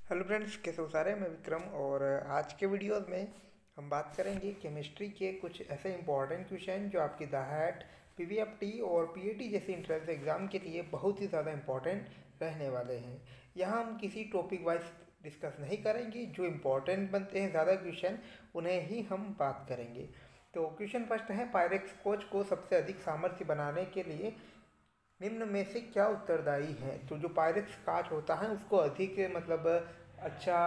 Hello friends, कैसे हो सारे। मैं विक्रम और आज के वीडियो में हम बात करेंगे केमिस्ट्री के कुछ ऐसे इंपॉर्टेंट क्वेश्चन जो आपकी दहाट पीवीएफटी और पीएटी जैसे इंट्रेंस एग्ज़ाम के लिए बहुत ही ज़्यादा इंपॉर्टेंट रहने वाले हैं। यहाँ हम किसी टॉपिक वाइज डिस्कस नहीं करेंगे, जो इम्पोर्टेंट बनते हैं ज़्यादा क्वेश्चन उन्हें ही हम बात करेंगे। तो क्वेश्चन फर्स्ट है, पायरेक्स कोच को सबसे अधिक सामर्थ्य बनाने के लिए निम्न में से क्या उत्तरदायी है। तो जो पायरेक्स कांच होता है उसको अधिक अच्छा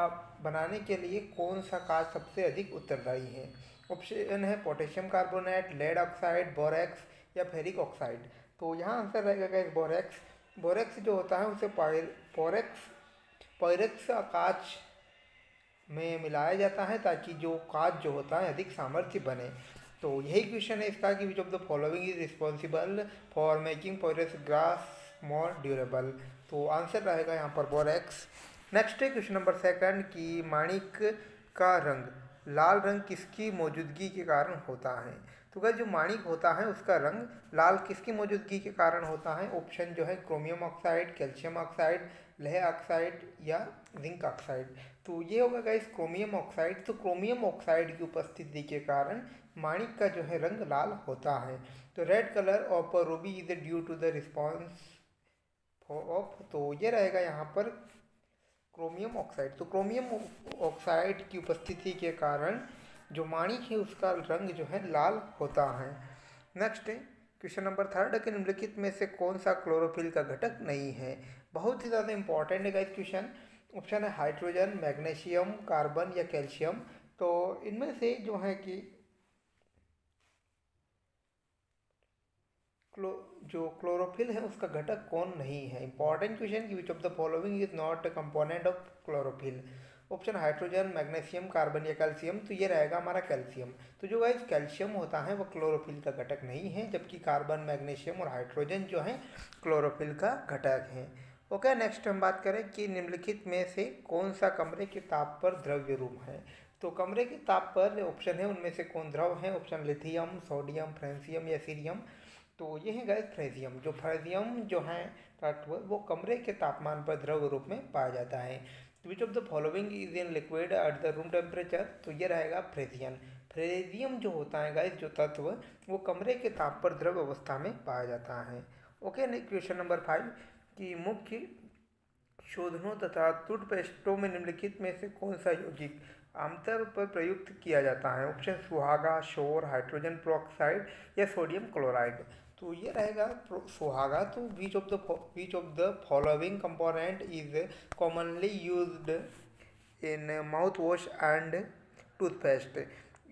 बनाने के लिए कौन सा कांच सबसे अधिक उत्तरदायी है। ऑप्शन है potassium carbonate, lead oxide, borax या फेरिक ऑक्साइड। तो यहाँ आंसर रहेगा गाइस बोरेक्स। बोरेक्स जो होता है उसे पोरेक्स पायरेक्स कांच में मिलाया जाता है ताकि जो कांच जो होता है अधिक सामर्थ्य बने। तो यही क्वेश्चन है इसका कि which of the following is responsible for making porous glass more durable. तो आंसर रहेगा यहाँ पर बोरेक्स। नेक्स्ट है क्वेश्चन नंबर सेकंड कि माणिक का रंग लाल रंग किसकी मौजूदगी के कारण होता है। तो गाइस जो माणिक होता है उसका रंग लाल किसकी मौजूदगी के कारण होता है। ऑप्शन जो है क्रोमियम ऑक्साइड, कैल्शियम ऑक्साइड, लौह ऑक्साइड या जिंक ऑक्साइड। तो ये होगा गाइस क्रोमियम ऑक्साइड। तो क्रोमियम ऑक्साइड की उपस्थिति के कारण माणिक का जो है रंग लाल होता है। तो red colour of ruby is due to the response of, तो ये रहेगा यहाँ पर क्रोमियम ऑक्साइड। तो क्रोमियम ऑक्साइड की उपस्थिति के कारण जो माणिक है उसका रंग जो है लाल होता है। नेक्स्ट क्वेश्चन नंबर थर्ड कि निम्नलिखित में से कौन सा क्लोरोफिल का घटक नहीं है। बहुत ही ज़्यादा इंपॉर्टेंट है गाइस क्वेश्चन। ऑप्शन है हाइड्रोजन, मैग्नीशियम, कार्बन या कैल्शियम। तो इनमें से जो है कि जो क्लोरोफिल है उसका घटक कौन नहीं है। इंपॉर्टेंट क्वेश्चन कि which of the following is not a component of chlorophyll. Option hydrogen, magnesium, carbon या कैल्शियम। तो ये रहेगा हमारा कैल्शियम। तो जो गाइस कैल्शियम होता है वो क्लोरोफिल का घटक नहीं है, जबकि कार्बन, मैग्नीशियम और हाइड्रोजन जो है क्लोरोफिल का घटक है। ओके, नेक्स्ट हम बात करें कि निम्नलिखित में से कौन सा कमरे के ताप पर द्रव्य रूप है। तो कमरे के ताप पर ऑप्शन है उनमें से कौन द्रव है। ऑप्शन लिथियम, सोडियम, फ्रेंसियम या सीरियम। तो ये है गाइस फ्रेजियम। जो फ्रेजियम जो है तत्व वो कमरे के तापमान पर द्रव रूप में पाया जाता है। Which of the following is in liquid at the room temperature. तो ये रहेगा फ्रेजियम। फ्रेजियम जो होता है गाइस जो तत्व वो कमरे के ताप पर द्रव अवस्था में पाया जाता है। ओके, क्वेश्चन नंबर 5 कि मुख्य शोधनों तथा टूथपेस्टों में निम्नलिखित में से कौन सा यौगिक आमतौर पर प्रयुक्त किया जाता है। ऑप्शन सुहागा, शोर, हाइड्रोजन पेरोक्साइड या सोडियम क्लोराइड। तो ये रहेगा सुहागा। तो विच of the following component is commonly used in mouth wash and toothpaste.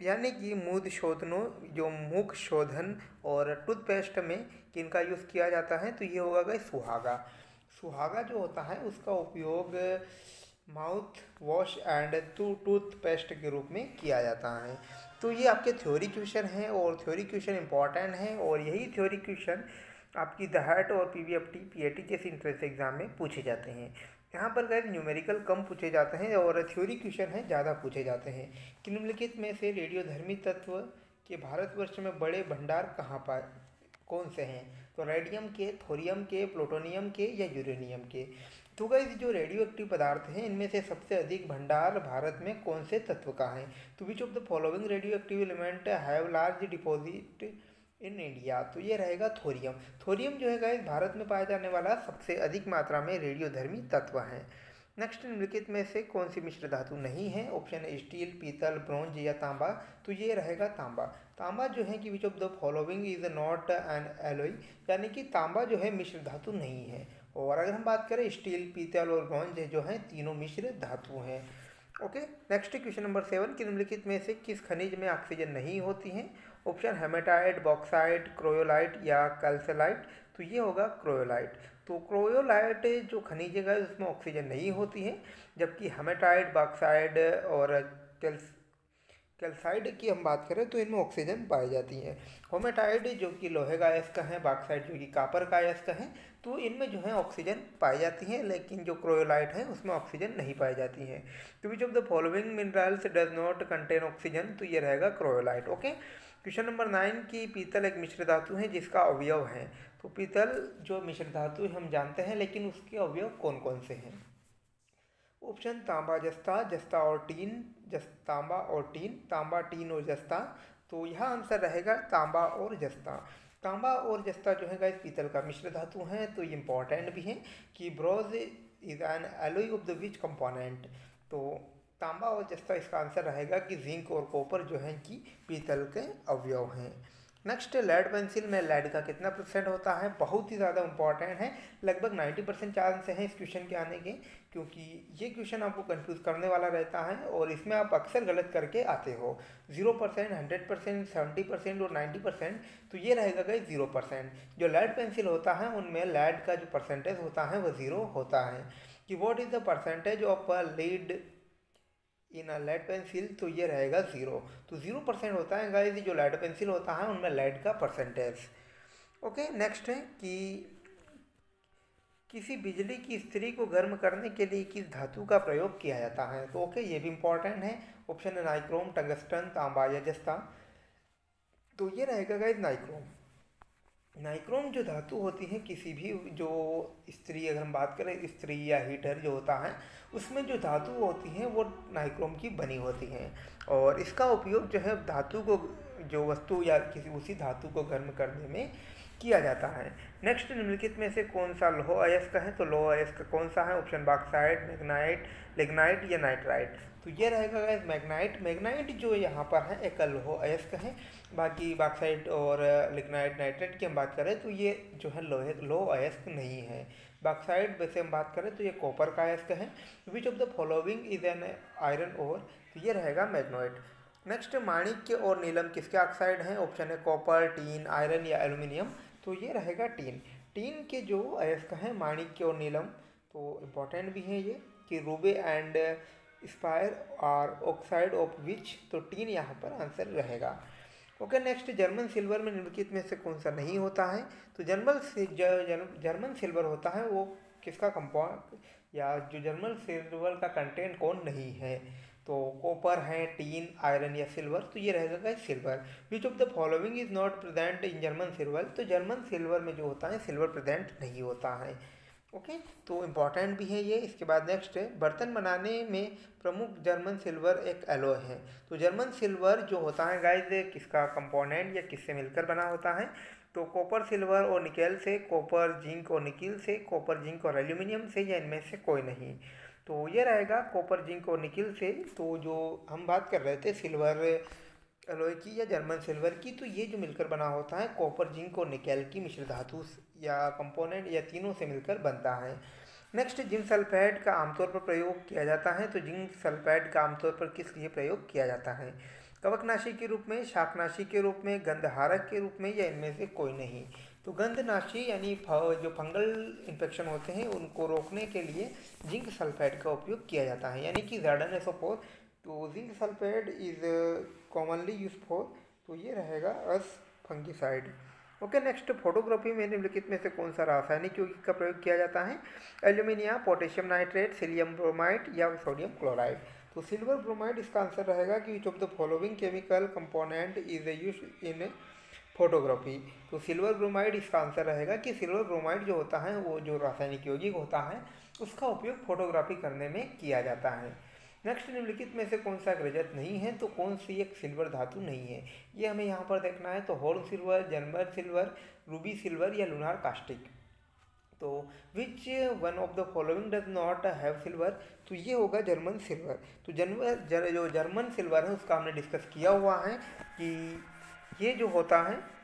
यानी कि मुख शोधनों जो मुख शोधन और टूथपेस्ट में किनका यूज़ किया जाता है। तो ये होगा गाइस सुहागा। सुहागा जो होता है उसका उपयोग माउथ वॉश एंड टूथपेस्ट के रूप में किया जाता है। तो ये आपके थ्योरी क्वेश्चन हैं और थ्योरी क्वेश्चन इंपॉर्टेंट हैं और यही थ्योरी क्वेश्चन आपकी दहाट और पीवीएफटी पीएटी जैसे इंट्रेंस एग्जाम में पूछे जाते हैं। यहाँ पर गैर न्यूमेरिकल कम पूछे जाते हैं और थ्योरी क्वेश्चन हैं ज़्यादा पूछे जाते हैं। कि निम्नलिखित में से रेडियोधर्मी तत्व के भारतवर्ष में बड़े भंडार कहाँ पाए कौन से हैं। तो रेडियम के, थोरियम के, प्लूटोनियम के या यूरेनियम के। तो गाइस जो रेडियो एक्टिव पदार्थ हैं इनमें से सबसे अधिक भंडार भारत में कौन से तत्व का है। तो विच of the following radio active element have large deposit in India. तो ये रहेगा थोरियम। थोरियम जो है गाइस भारत में पाया जाने वाला सबसे अधिक मात्रा में रेडियोधर्मी तत्व है। नेक्स्ट निम्नलिखित में से कौन सी मिश्र धातु नहीं है। ऑप्शन है स्टील, पीतल, ब्रॉन्ज या तांबा। तो ये रहेगा तांबा। तांबा जो है कि which of the following is not an alloy, यानी कि तांबा जो है मिश्र धातु नहीं है। और अगर हम बात करें स्टील, पीतल और ब्रॉन्ज जो है तीनों मिश्र धातु हैं। ओके, नेक्स्ट क्वेश्चन नंबर 7 कि निम्नलिखित में से किस खनिज में ऑक्सीजन नहीं होती है। ऑप्शन हेमेटाइट, बॉक्साइट, क्रोयोलाइट या कैल्साइट। तो ये होगा क्रोयोलाइट। तो क्रोयोलाइट जो खनिज है उसमें ऑक्सीजन नहीं होती है, जबकि हेमेटाइट, बॉक्साइट और कैल्साइट की हम बात करें तो इनमें ऑक्सीजन पाई जाती है। होमेटाइट जो कि लोहे का अयस्क है, बॉक्साइट जो कि कॉपर का अयस्क है। तो इनमें जो है ऑक्सीजन पाई जाती है, लेकिन जो क्रोयोलाइट है उसमें ऑक्सीजन नहीं पाई जाती है। तो विच of the following minerals does not contain oxygen. तो ये रहेगा क्रोयोलाइट। ओके, क्वेश्चन नंबर 9 की पीतल एक मिश्र धातु है जिसका अवयव है। तो पीतल जो मिश्र धातु हम जानते हैं, लेकिन उसके अवयव कौन कौन से हैं। ऑप्शन तांबा जस्ता, जस्ता और टीन, तांबा और टीन, तांबा टीन और जस्ता। तो यहाँ आंसर रहेगा तांबा और जस्ता। तांबा और जस्ता जो है गाइस पीतल का मिश्र धातु हैं, तो ये इंपॉर्टेंट भी हैं कि bronze is an alloy of the which component. तो तांबा और जस्ता इसका आंसर रहेगा कि जिंक और कॉपर जो है कि पीतल के अवयव हैं। नेक्स्ट, लेड पेंसिल में लेड का कितना परसेंट होता है, बहुत ही ज़्यादा इंपॉर्टेंट है। लगभग 90% चांस हैं इस क्वेश्चन के आने के, क्योंकि ये क्वेश्चन आपको कंफ्यूज करने वाला रहता है और इसमें आप अक्सर गलत करके आते हो। 0%, 100%, 70% और 90%। तो ये रहेगा गाइस 0%। जो लेड पेंसिल होता है उनमें लेड का जो परसेंटेज होता है वो 0 होता है। कि what is the percentage of lead in a lead pencil, तो ये रहेगा 0। तो 0% होता है गाइस जो लेड पेंसिल होता है उनमें लेड का परसेंटेज। ओके, नेक्स्ट है कि किसी बिजली की इस्त्री को गर्म करने के लिए किस धातु का प्रयोग किया जाता है। तो ओके, ये भी इंपॉर्टेंट है। ऑप्शन है नाइक्रोम, टंगस्टन, तांबा या जस्ता। तो ये रहेगा गाइस नाइक्रोम। नाइक्रोम जो धातु होती है किसी भी जो इस्त्री, अगर हम बात करें इस्त्री या हीटर जो होता है उसमें जो धातु होती हैं वो नाइक्रोम की बनी होती हैं और इसका उपयोग जो है धातु को, जो वस्तु या किसी उसी धातु को गर्म करने में किया जाता है। नेक्स्ट, निम्नलिखित में से कौन सा लौह अयस्क है। तो लौह अयस्क कौन सा है। ऑप्शन बॉक्साइट, मैग्नाइट, लिग्नाइट या नाइट्राइट। तो ये रहेगा गाइस मैग्नाइट। मैग्नाइट जो यहाँ पर है एक लौह अयस्क है। बाकी बॉक्साइट और लिग्नाइट, नाइट्राइट की हम बात करें तो ये जो है लौह अयस्क नहीं है। बॉक्साइट वैसे हम बात करें तो ये कॉपर का अयस्क है। Which of the following is an iron ore. तो ये रहेगा मैग्नेट। नेक्स्ट, माणिक्य और नीलम किसके ऑक्साइड हैं। ऑप्शन है कॉपर, टीन, आयरन या एल्यूमिनियम। तो ये रहेगा टीन। टीन के जो अयस्क हैं माणिक्य और नीलम, तो इम्पॉर्टेंट भी हैं ये कि ruby and sapphire are oxide of which. तो टीन यहाँ पर आंसर रहेगा। ओके, नेक्स्ट, जर्मन सिल्वर में निम्नलिखित में से कौन सा नहीं होता है। तो जर्मन सिल्वर होता है वो किसका कंपाउंड, या जो जर्मन सिल्वर का कंटेंट कौन नहीं है। तो कॉपर है, टीन, आयरन या सिल्वर। तो ये रहेगा guys silver. Which of the following is not present in German silver. तो जर्मन सिल्वर में जो होता है सिल्वर प्रेजेंट नहीं होता है। ओके, तो इम्पॉर्टेंट भी है ये। इसके बाद नेक्स्ट है, बर्तन बनाने में प्रमुख जर्मन सिल्वर एक एलॉय है। तो जर्मन सिल्वर जो होता है गाइस किसका कंपोनेंट या किससे मिलकर बना होता है। तो कॉपर, सिल्वर और निकेल से, कॉपर, जिंक और निकिल से, कॉपर, जिंक और एल्यूमिनियम से, या इनमें से कोई नहीं। तो ये रहेगा कॉपर, जिंक और निकिल से। तो जो हम बात कर रहे थे सिल्वर एलॉय की या जर्मन सिल्वर की, तो ये जो मिलकर बना होता है कॉपर, जिंक और निकेल की मिश्र धातु या कंपोनेंट या तीनों से मिलकर बनता है। नेक्स्ट, जिंक सल्फाइड का आमतौर पर प्रयोग किया जाता है। तो जिंक सल्फाइड का आमतौर पर किस लिए प्रयोग किया जाता है। कवकनाशी के रूप में, शाकनाशी के रूप में, गंधहारक के रूप में, या इनमें से कोई नहीं। तो गंधनाशी यानी जो फंगल इन्फेक्शन होते हैं उनको रोकने के लिए जिंक सल्फाइड का उपयोग किया जाता है, यानी कि ZnSO4। तो zinc sulphide is commonly use for. तो ये रहेगा अस फंगिसाइड। ओके, नेक्स्ट, फोटोग्राफी में निम्नलिखित में से कौन सा रासायनिक यौगिक का प्रयोग किया जाता है। Aluminium, potassium nitrate, psyllium bromide या सोडियम क्लोराइड। तो सिल्वर ब्रोमाइड इसका आंसर रहेगा कि which of the following chemical component is used in photography. तो सिल्वर ब्रोमाइड इसका आंसर रहेगा कि सिल्वर ब्रोमाइड जो होता है वो जो रासायनिक यौगिक होता है उसका उपयोग फोटोग्राफी करने में किया जाता है। नेक्स्ट, निम्नलिखित में से कौन सा रजत नहीं है। तो कौन सी एक सिल्वर धातु नहीं है, ये हमें यहाँ पर देखना है। तो horn silver, German silver, ruby silver या लूनार कास्टिक। तो which one of the following does not have silver. तो ये होगा जर्मन सिल्वर। तो जो जर्मन सिल्वर है उसका हमने डिस्कस किया हुआ है कि ये जो होता है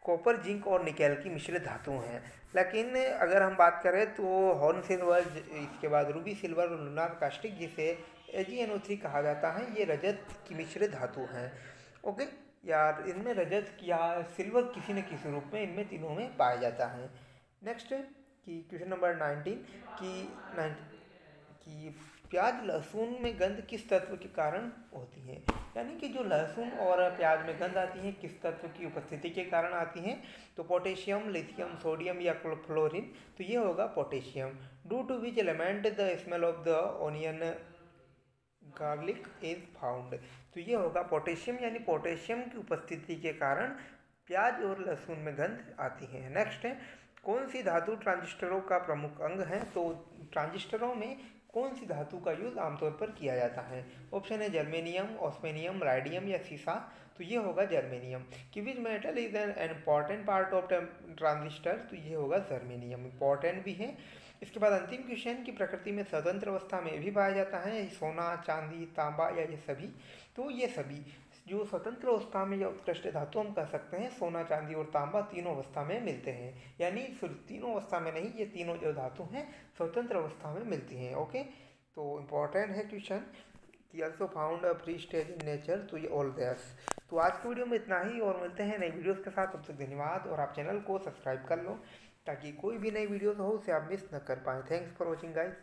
कॉपर, जिंक और निकेल की मिश्र धातु हैं। लेकिन अगर हम बात करें तो हॉर्न सिल्वर, इसके बाद रूबी सिल्वर और लूनार कास्टिक जिसे AgNO3 कहा जाता है, ये रजत की मिश्र धातु हैं। ओके यार, इनमें रजत या सिल्वर किसी न किसी रूप में इनमें तीनों में पाया जाता है। नेक्स्ट कि क्वेश्चन नंबर 19 कि प्याज लहसुन में गंध किस तत्व के कारण होती है। यानी कि जो लहसुन और प्याज में गंध आती है किस तत्व की उपस्थिति के कारण आती है। तो पोटेशियम, लिथियम, सोडियम या फ्लोरीन। तो ये होगा potassium. Due to which element the smell of the onion garlic is found. तो ये होगा पोटेशियम, यानी पोटेशियम की उपस्थिति के कारण प्याज और लहसुन में गंध आती है। नेक्स्ट है, कौन सी धातु ट्रांजिस्टरों का प्रमुख अंग है। तो ट्रांजिस्टरों में कौन सी धातु का यूज़ आमतौर पर किया जाता है? ऑप्शन है जर्मेनियम, ऑस्मेनियम, राइडियम या सीसा। तो ये होगा जर्मेनियम। कि which metal is an important part of transistor? तो ये होगा जर्मेनियम, इम्पॉर्टेंट भी है। इसके बाद अंतिम क्वेश्चन की प्रकृति में स्वतंत्र अवस्था में भी पाया जाता है सोना, चांदी, तांबा या ये सभी? तो ये सभी जो स्वतंत्र अवस्था में या उत्कृष्ट धातु हम कह सकते हैं, सोना, चांदी और तांबा तीनों अवस्था में मिलते हैं। यानी सिर्फ तीनों अवस्था में नहीं, ये तीनों जो धातु हैं स्वतंत्र अवस्था में मिलती हैं। ओके, तो इम्पॉर्टेंट है क्वेश्चन कि also found a pre stage in nature. तो ये ऑल दिस। तो आज की वीडियो में इतना ही और मिलते हैं नई वीडियोस के साथ। तब तक धन्यवाद और आप चैनल को सब्सक्राइब कर लो ताकि कोई भी नई वीडियोस हो उसे आप मिस न कर पाएँ। Thanks for watching guys.